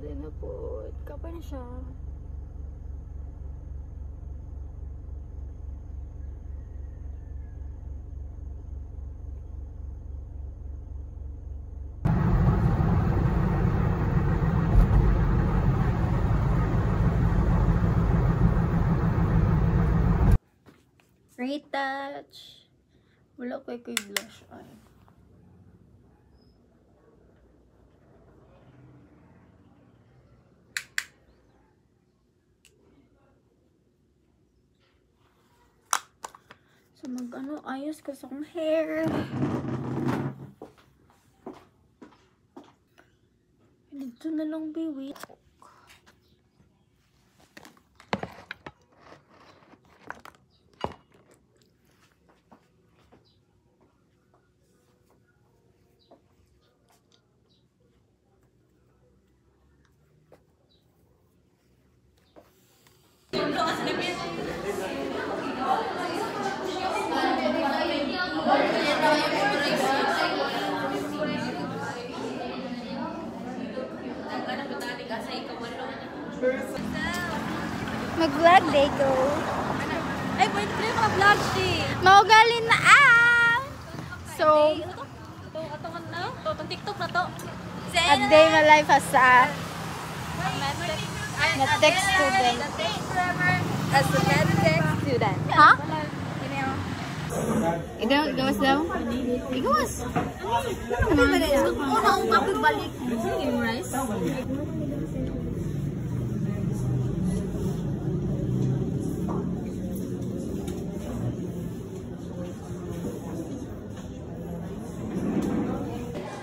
Ayun na po. Kapay na siya. Retouch. Wala ko yung blush on. So mag-ano, ayos ko sa akong hair. Dito na lang biwi. Mag-vlog day ko. Ay, pwede ko yung mga-vlog siya. Maugalin na So, Ito na. Itong TikTok na to. a day my life has a medtech student. As a medtech student. Ha? Gawas daw? Gawas. Ano ba na yan? Oo, kapag balik. Yung rice.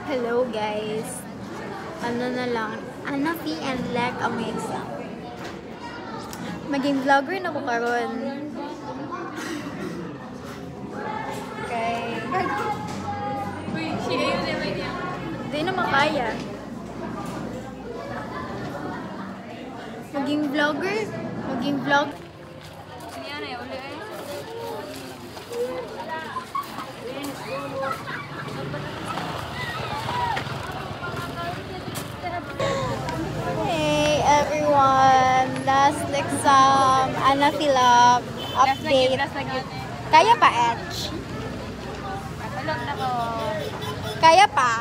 Hello guys. Ano na lang. Anafi and leg ang exam. Maging vlogger na ko karon. Okay. Hindi na makaya. Maging vlogger. Maging vlog. Yan eh, uli eh. Hey everyone. Last exam. Anafi lab. Update. Kaya pa, Edge? Matulog na ko. Kaya pa?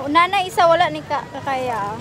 Una na isa wala ni kakaya.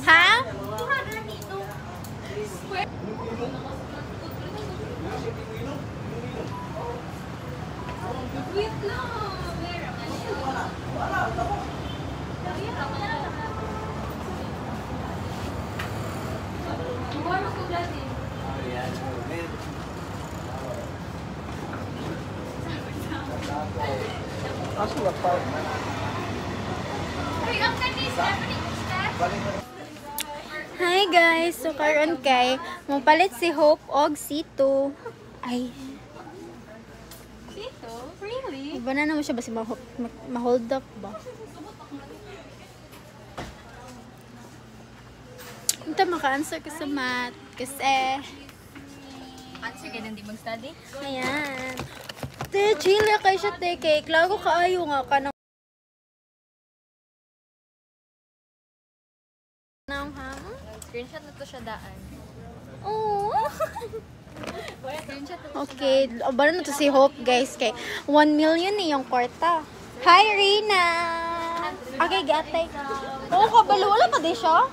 Ha? Hi guys, so karon kay mapalit si Hope og Sito. Ay, Dito? Really? iba na naman siya ba si ma-hold up ba? Ito maka-answer ko sa math kasi Answer kayo hindi mag-study? ayan. Te, chill na kayo siya te, kay klago kaayo nga ka ng ha? Screenshot na to siya daan. Oh. Screenshot na to Okay, abala na to si Hope guys kay 1 million ni yung kwarta. Hi Rina. Okay, gatay. Oo, kabalo wala pa di siya.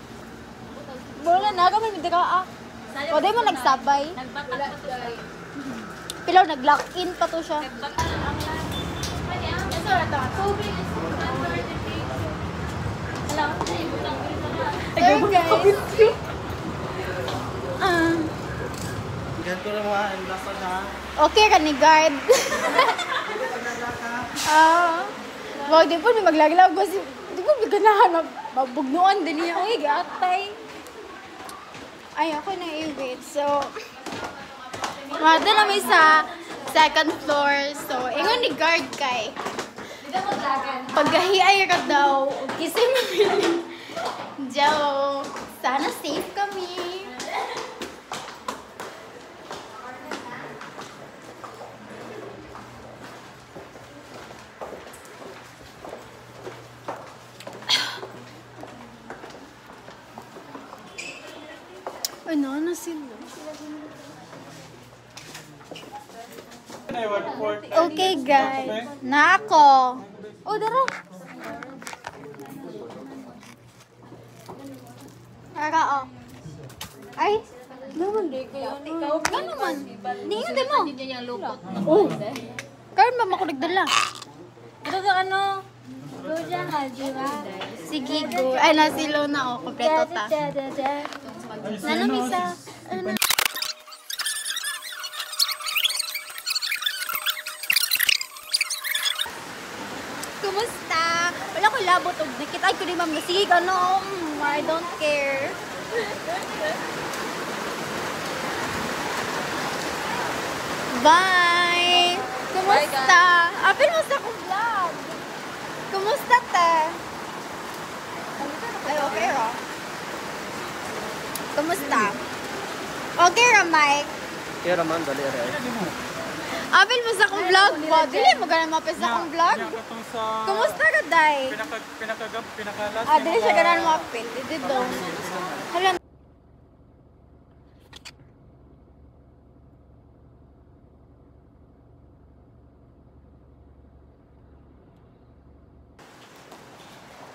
Wala na kami midira ah. O, di mo nagsabay. Pilaw, nag-lock-in pa to siya. Hey guys. Ganito na mga nasa na. Okay ka ni guard. Wag di po ni maglaglag kasi di po biganahan magbugnuan din niya. Uy, gatay. Ay, ako na i-wait. So, doon namin sa second floor. So, ingon ni guard kay. Paggahiay ka daw, kasi mabili. Joke. Sana safe kami. Ay, na sila. Okay, guys. Na ako. Oh, dara. Tara, oh. Ay, naman di kayo. Ano man? Di nga, di mo. Oh. Karon ba ako nagdala? Ito sa ano? Go dyan ka, di ba? Sige, go. Ay, nasilo na, oh. Kompleto ta. Nanamisa. Kumusta? Wala ko labot og nakita ko ni Ma'am Lusig. Ano? I don't care. Bye! Kumusta? Apil mo sa akong vlog. Kumusta, te? Ay, okay, ra. Kumusta? Okay, ra, Mike? Kaya naman, dali rin. Apil mo sa akong vlog ba? Dili mo ganun mapis sa akong vlog? Kumusta ka, Day? Pinakalas. Dili siya ganun mapil. Dili daw. Hala.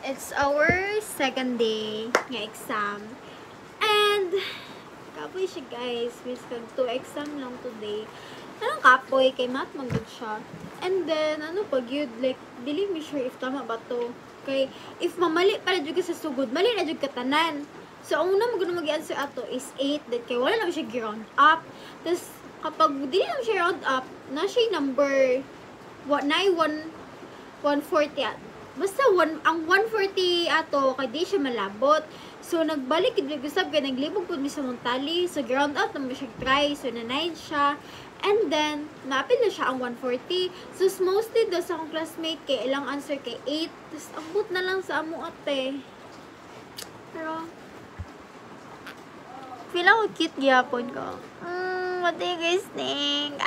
It's our second day nga exam. And kapoy siya, guys. Miss kag 2 exam lang today. Anong kapoy kay math magdud siya. And then ano pag yun, like dili mi sure if tama ba to. Kay if mamali para jud ka sa sugod, mali na jud ka tanan. So ang una mo gud mag-answer ato is 8, that kay wala na siya gi-round up. Tapos kapag dili na siya round up, na siya number 141 140 at basta ang 140 ato kay di siya malabot. So nagbalik gid usab kay naglibog pud mi sa Montali. So ground out na mo siya try. So na 9 siya. And then naapil na siya ang 140. So mostly daw sa akong classmate kay ilang answer kay 8. Tapos abot na lang sa amo ate. Pero feel ako cute gyapon ko. What do you guys think?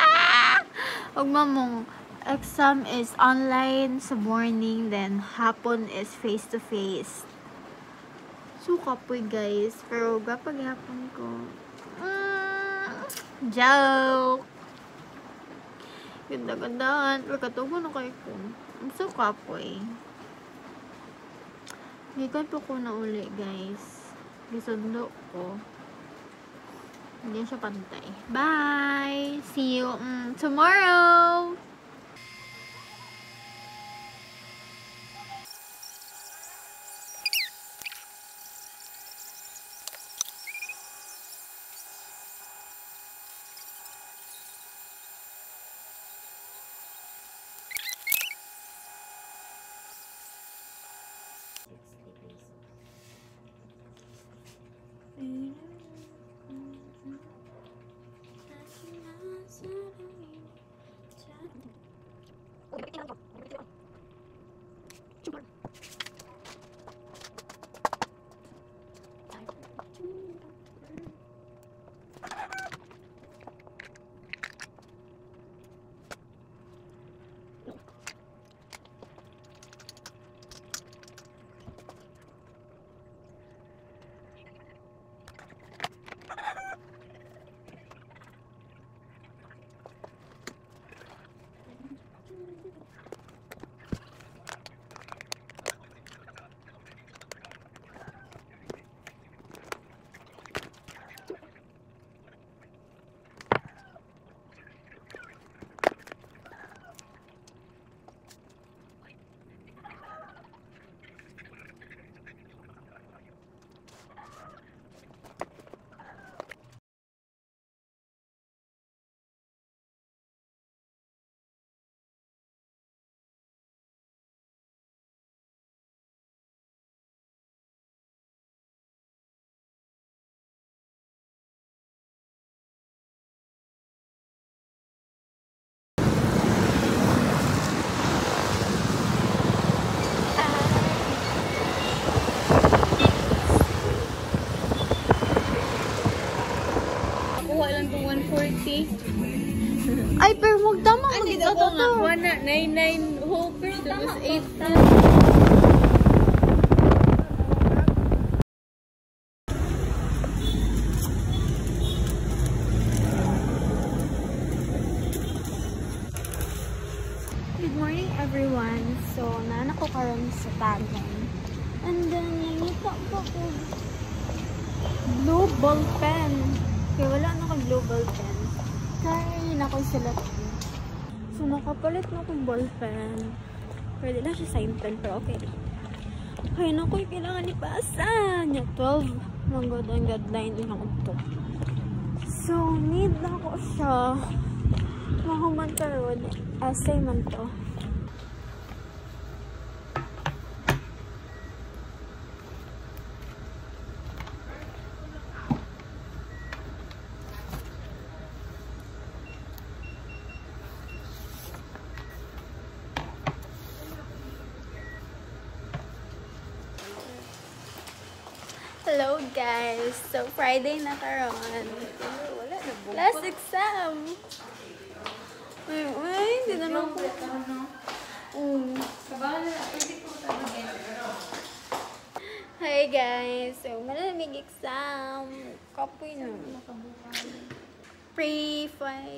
Huwag mamong exam is online sa morning, then hapon is face-to-face. Suka po guys, pero gapag hapon ko. Joke! Ganda-gandaan. Pero katugo na kayo ko. Suka po eh. Gikan po ko na uli guys. Gisundo ko. Hindi siya pantay. Bye! See you tomorrow! Ay, pero magdama mo Ano dito ako nga? to. 99 hoppers. Tapos 8 na. Good morning, everyone. So, naanak ko karon sa Tagan. And then, nakita ko ko blue ball pen. Kaya wala na ko blue ball pen. Kaya na ko sila. So, nakapalit na akong ball pen. Pwede na siya sign pen, pero okay. Kaya na ko yung kailangan ipasan. Yung 12. Manggod ang deadline ilang ito. So, need na ko siya. Mahuman karon, essay man to. Hello guys! So, Friday na karon. Wala na po. Last exam! Ay, hindi na lang po. Hi guys! So, malamig exam. Kapoy na. Pre-fi.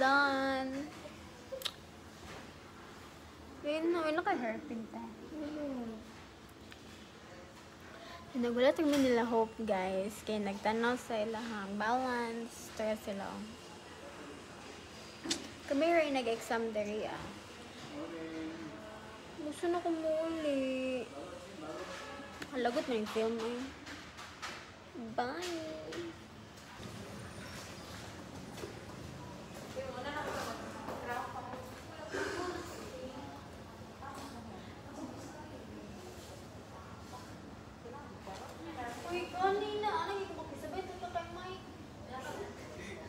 Done. Yun na, wala ka hairpin ta. Nagulat kami nila Hope guys. Kaya nagtanaw sa ilahang balance. Kaya sila. Kami rin nag-exam dari Gusto na ko muli. Halagot na yung film eh. Bye! Uy, kanina. Anong yung makisabay? Ito kay Mike.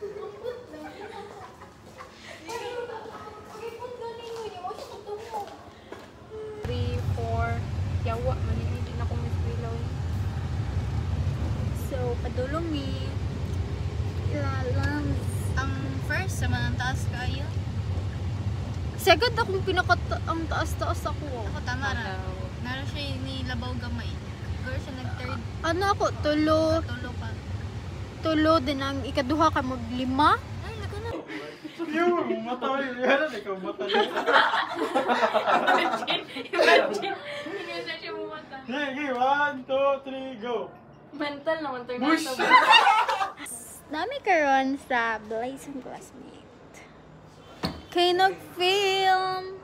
Lambot na. Okay, pun kanina. Yawa siya tutungo. 3, 4. Yawa. Maninitin ako Miss Willow. So, padulong ni Ilalams. Ang first, sa manang taas kayo. Second akong ang taas-taas ako. Ako tama na. Naroon siya ni Labaw Gamay. Girl siya nag-third. Ano ako? Tulo. Tulo pa. Tulo din ang ikaduha ka mag-5. Ay, naku na. Yung mata ko yung yan. Ikaw mata niya. Imagine. Hindi na siya bumata. Sige, 1, 2, 3, go. Mental naman to. Bush! Nami karon sa Blazing Classmate. Kay nag-film.